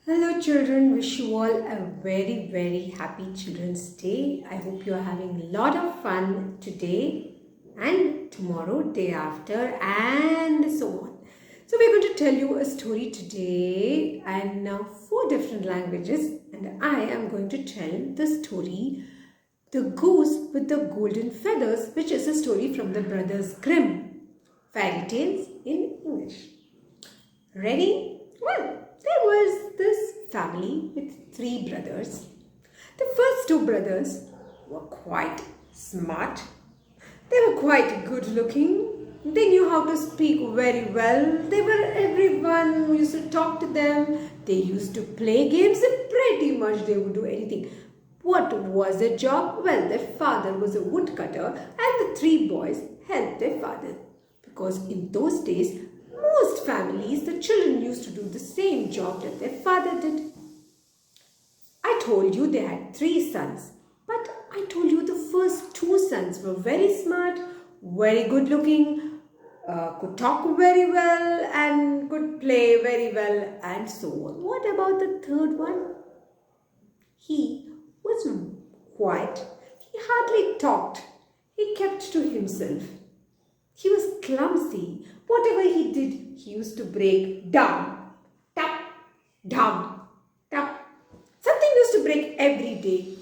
Hello children, wish you all a very happy Children's Day. I hope you are having a lot of fun today and tomorrow, day after and so on. So we're going to tell you a story today and four different languages, and I am going to tell the story The Goose with the Golden Feathers, which is a story from the brothers Grimm. Fairy tales in English. Ready? Well, there was this family with three brothers. The first two brothers were quite smart. They were quite good looking. They knew how to speak very well. Everyone used to talk to them. They used to play games and pretty much they would do anything. What was their job? Well, their father was a woodcutter and the three boys helped their father. Because in those days, most families, the children used to do the same job that their father did. I told you they had three sons, but I told you the first two sons were very smart, very good looking, could talk very well and could play very well and so on. What about the third one? He was quiet. He hardly talked. He kept to himself. He was clumsy. Whatever he did, he used to break down, tap, down, tap. Something used to break every day,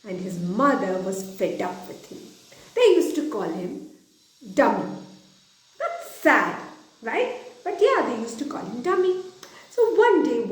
and his mother was fed up with him. They used to call him Dummy. That's sad, right? But yeah, they used to call him Dummy. So one day,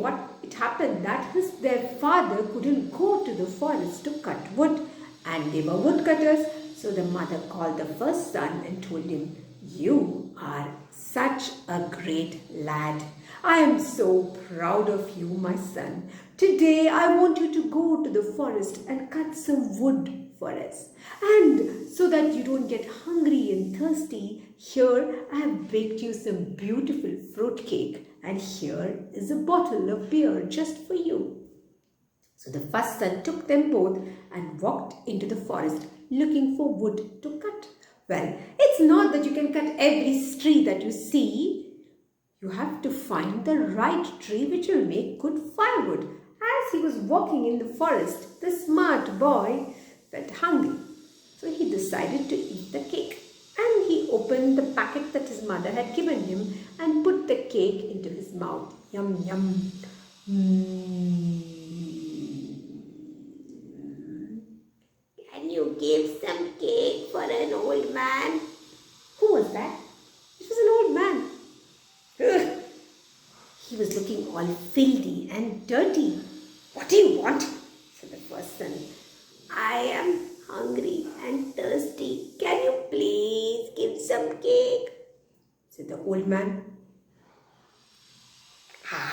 it happened that their father couldn't go to the forest to cut wood, and they were woodcutters. So the mother called the first son and told him, "You are such a great lad. I am so proud of you, my son. Today I want you to go to the forest and cut some wood for us. And so that you don't get hungry and thirsty, here I have baked you some beautiful fruit cake, and here is a bottle of beer just for you." So the first son took them both and walked into the forest looking for wood to cut. Well, it's not that you can cut every tree that you see. You have to find the right tree which will make good firewood. As he was walking in the forest, the smart boy felt hungry. So he decided to eat the cake. And he opened the packet that his mother had given him and put the cake into his mouth. Yum, yum. Can you give some cake for an old man? Who was that? It was an old man. Ugh. He was looking all filthy and dirty. "What do you want?" said the first son. "I am hungry and thirsty. Can you please give some cake?" said the old man.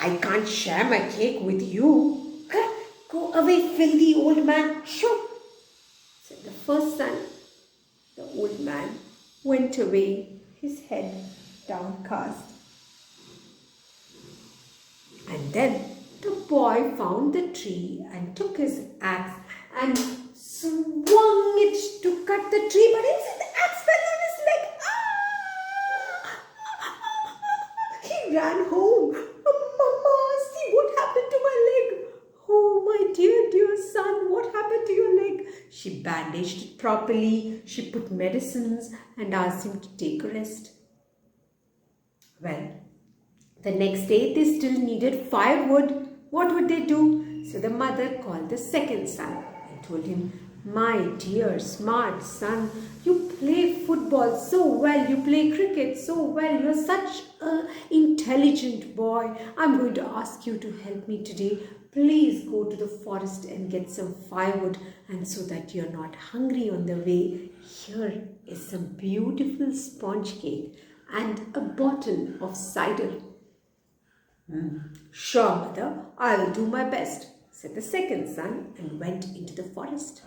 "I can't share my cake with you." "Go away, filthy old man. Shoo!" said the first son. The old man went away, his head downcast. And then the boy found the tree and took his axe and swung it to cut the tree, but instead the axe fell on his leg. He ran home. "Mama, see what happened to my leg." "Oh, my dear son, what happened to your leg?" She bandaged it properly. She put medicines and asked him to take a rest. Well, the next day they still needed firewood. What would they do? So the mother called the second son and told him, "My dear smart son, you play football so well, you play cricket so well, you're such an intelligent boy. I'm going to ask you to help me today. Please go to the forest and get some firewood, and so that you're not hungry on the way, here is some beautiful sponge cake and a bottle of cider." "Sure, mother, I'll do my best," said the second son and went into the forest.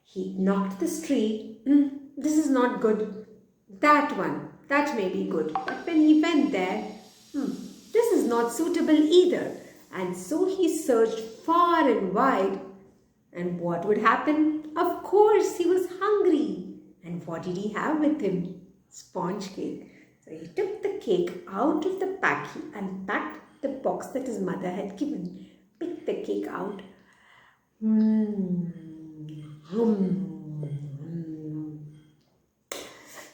He knocked this tree. This is not good. That one, that may be good. But when he went there, this is not suitable either. And so he searched far and wide. And what would happen? Of course, he was hungry. And what did he have with him? Sponge cake. So he took the cake out of the pack and packed the box that his mother had given. picked the cake out. Mmm.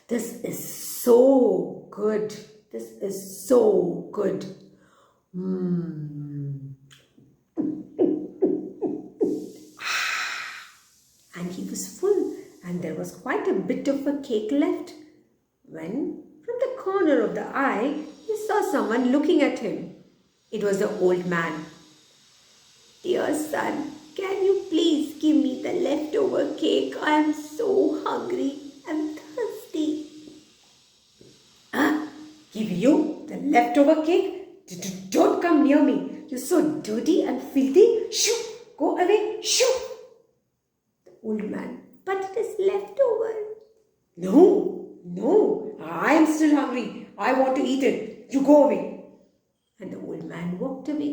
This is so good. This is so good. Mmm. And he was full, and there was quite a bit of a cake left, when from the corner of the eye he saw someone looking at him. It was the old man. "Dear son, can you please give me the leftover cake? I am so hungry and thirsty." Give you the leftover cake? Don't come near me. You're so dirty and filthy. Shoo! Go away. Shoo! The old man, "But it is leftover." No, I am still hungry. I want to eat it. You go away. And the old man walked away,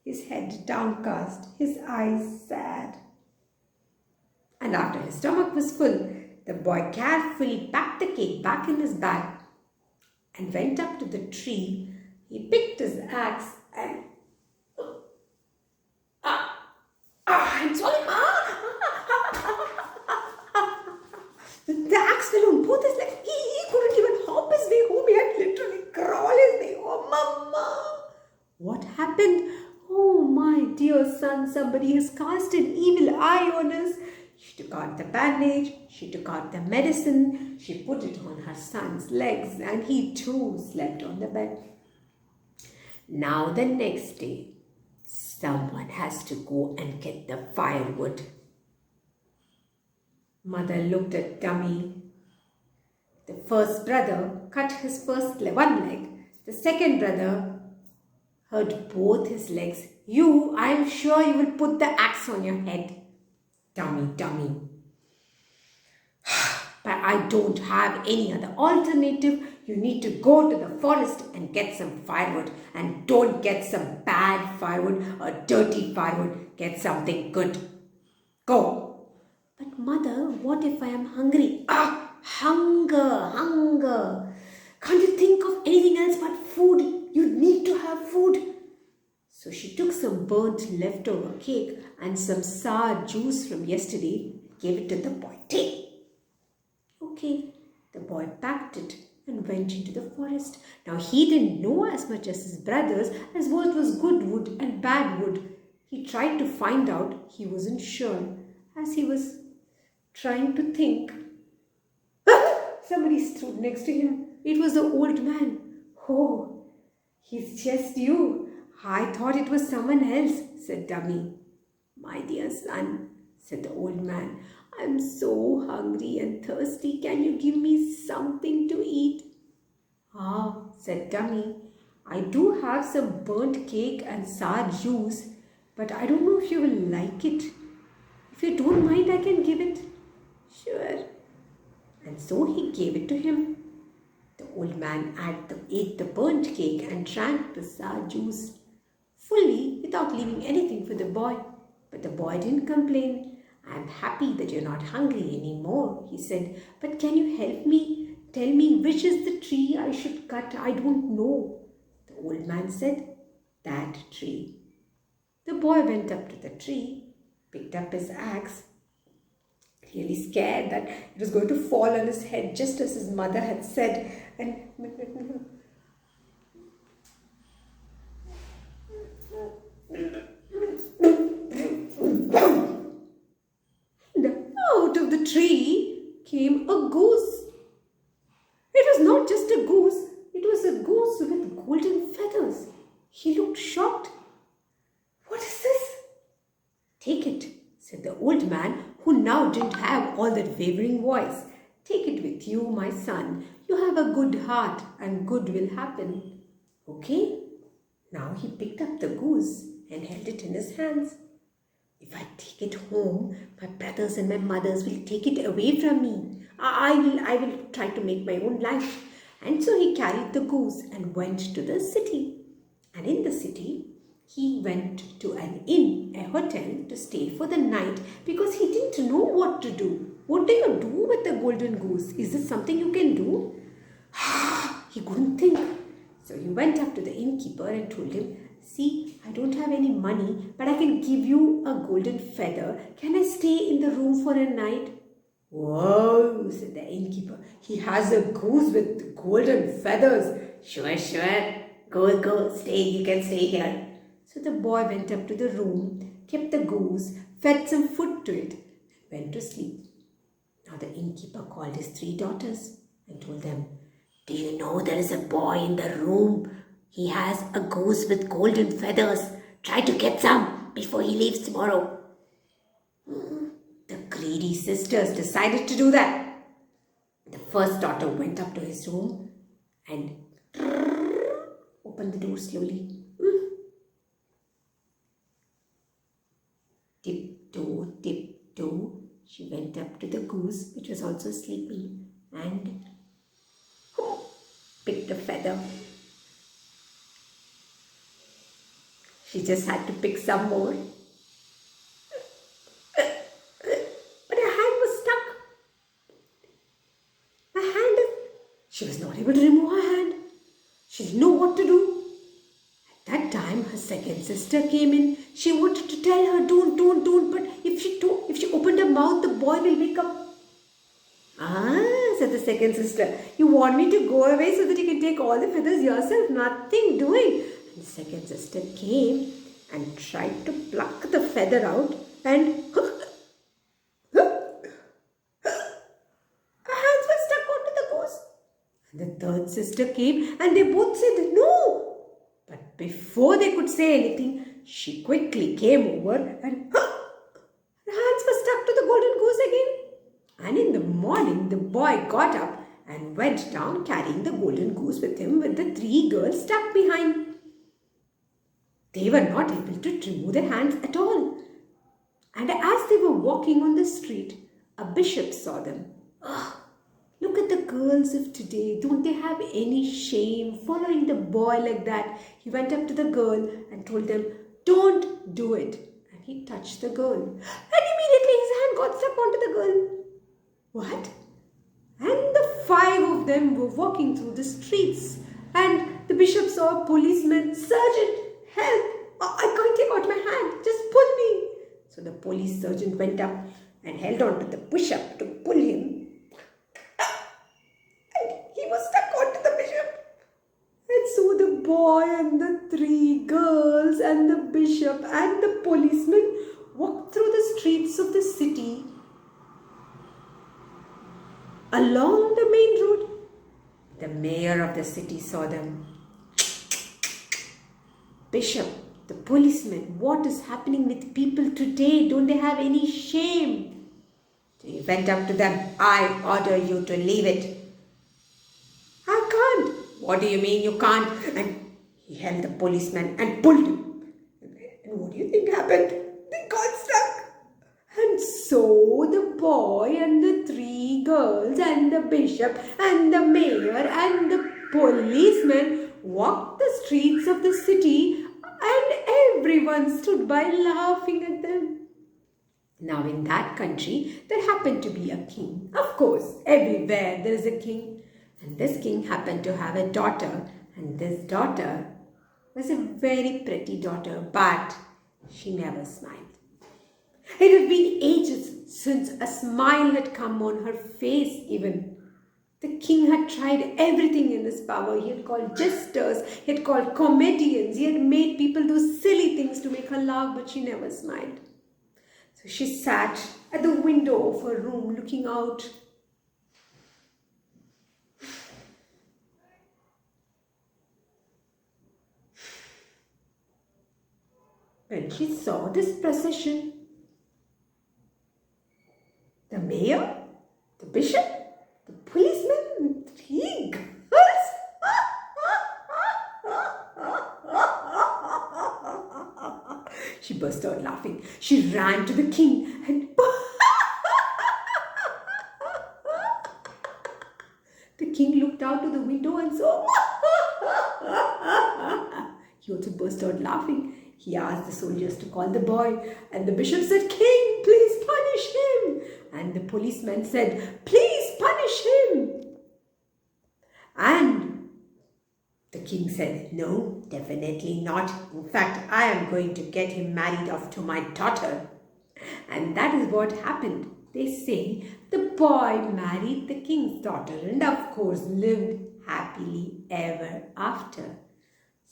his head downcast, his eyes sad. And after his stomach was full, the boy carefully packed the cake back in his bag and went up to the tree. He picked his axe and I'm sorry, Ma. The axe fell on both his legs. He couldn't even hop his way home. He had literally crawl his way home. Mama, what happened? Oh, my dear son, somebody has cast an evil eye on us. She took out the bandage, she took out the medicine, she put it on her son's legs, and he too slept on the bed. Now the next day, someone has to go and get the firewood. Mother looked at Dummy. The first brother cut his one leg. The second brother hurt both his legs. "You, I am sure you will put the axe on your head." Dummy. "But I don't have any other alternative. You need to go to the forest and get some firewood. And don't get some bad firewood or dirty firewood. Get something good. Go." "But mother, what if I am hungry?" Hunger. Can't you think of anything else but food? You need to have food. So she took some burnt leftover cake and some sour juice from yesterday and gave it to the boy. "Take." Okay, the boy packed it and went into the forest. Now he didn't know as much as his brothers as what was good wood and bad wood. He tried to find out. He wasn't sure. As he was trying to think, somebody stood next to him. It was the old man. "Oh, it's just you. I thought it was someone else," said Dummy. "My dear son," said the old man, "I'm so hungry and thirsty. Can you give me something to eat?" Said Dummy, "I do have some burnt cake and sour juice, but I don't know if you will like it. If you don't mind, I can give it." "Sure." And so he gave it to him. The old man ate the burnt cake and drank the sour juice fully without leaving anything for the boy. But the boy didn't complain. "I'm happy that you're not hungry anymore," he said. "But can you help me? Tell me which is the tree I should cut. I don't know." The old man said, "That tree." The boy went up to the tree, picked up his axe, really scared that it was going to fall on his head just as his mother had said. And out of the tree came a goose. It was not just a goose, it was a goose with golden feathers. He looked shocked. "What is this?" "Take it," said the old man, who now didn't have all that wavering voice. "Take it with you, my son. You have a good heart and good will happen." Okay? Now he picked up the goose and held it in his hands. "If I take it home, my brothers and my mothers will take it away from me. I will try to make my own life." And so he carried the goose and went to the city. And in the city, he went to an inn, a hotel, to stay for the night because he didn't know what to do. What do you do with the golden goose? Is this something you can do? He couldn't think. So he went up to the innkeeper and told him See, I don't have any money, but I can give you a golden feather. Can I stay in the room for a night? Whoa, said the innkeeper. He has a goose with golden feathers. Sure, sure. Go, stay. You can stay here. So the boy went up to the room, kept the goose, fed some food to it, and went to sleep. Now the innkeeper called his 3 daughters and told them, do you know there is a boy in the room? He has a goose with golden feathers. Try to get some before he leaves tomorrow. The greedy sisters decided to do that. The first daughter went up to his room and opened the door slowly. Tiptoe, tiptoe. She went up to the goose, which was also sleeping, and picked a feather. She just had to pick some more. But her hand was stuck. She was not able to remove her hand. She didn't know what to do. At that time, her second sister came in. She wanted to tell her, don't. But if she opened her mouth, the boy will wake up. Said the second sister, you want me to go away so that you can take all the feathers yourself? Nothing doing. And the second sister came and tried to pluck the feather out, and her hands were stuck onto the goose. And the third sister came and they both said no. But before they could say anything, she quickly came over and her hands were stuck to the golden goose again. And in the morning, the boy got up and went down carrying the golden goose with him with the 3 girls stuck behind. They were not able to remove their hands at all. And as they were walking on the street, a bishop saw them. Look at the girls of today. Don't they have any shame following the boy like that? He went up to the girl and told them, don't do it. And he touched the girl. And immediately his hand got stuck onto the girl. What? And the 5 of them were walking through the streets. And the bishop saw a policeman. Sergeant, help! I can't take out my hand. Just pull me. So the police sergeant went up and held on to the bishop to pull him. And he was stuck onto the bishop. And so the boy and the 3 girls and the bishop and the policeman walked through the streets of the city along the main road. The mayor of the city saw them. Bishop, the policeman, what is happening with people today? Don't they have any shame? So he went up to them. I order you to leave it. I can't. What do you mean you can't? And he held the policeman and pulled him. And what do you think happened? They got stuck. And so the boy and the 3 girls and the bishop and the mayor and the policeman walked the streets of the city, and everyone stood by laughing at them. Now in that country there happened to be a king. Of course, everywhere there is a king. And this king happened to have a daughter, and this daughter was a very pretty daughter, but she never smiled. It had been ages since a smile had come on her face even. The king had tried everything in his power. He had called jesters, he had called comedians, he had made people do silly things to make her laugh, but she never smiled. So she sat at the window of her room looking out. When she saw this procession, the mayor, the bishop, the policeman, 3 girls. She burst out laughing. She ran to the king and the king looked out to the window and saw. He also burst out laughing. He asked the soldiers to call the boy, and the bishop said, King, please punish him. And the policeman said, please punish him. And The king said, "No, definitely not. In fact, I am going to get him married off to my daughter." And that is what happened. They say the boy married the king's daughter and, of course, lived happily ever after.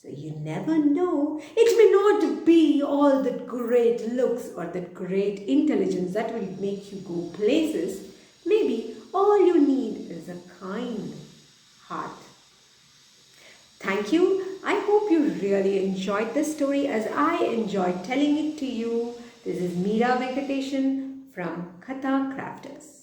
So you never know. It may not be all that great looks or that great intelligence that will make you go places. Maybe all you need is a kind heart. Thank you. I hope you really enjoyed this story as I enjoyed telling it to you. This is Meera Venkatesan from Katha Crafters.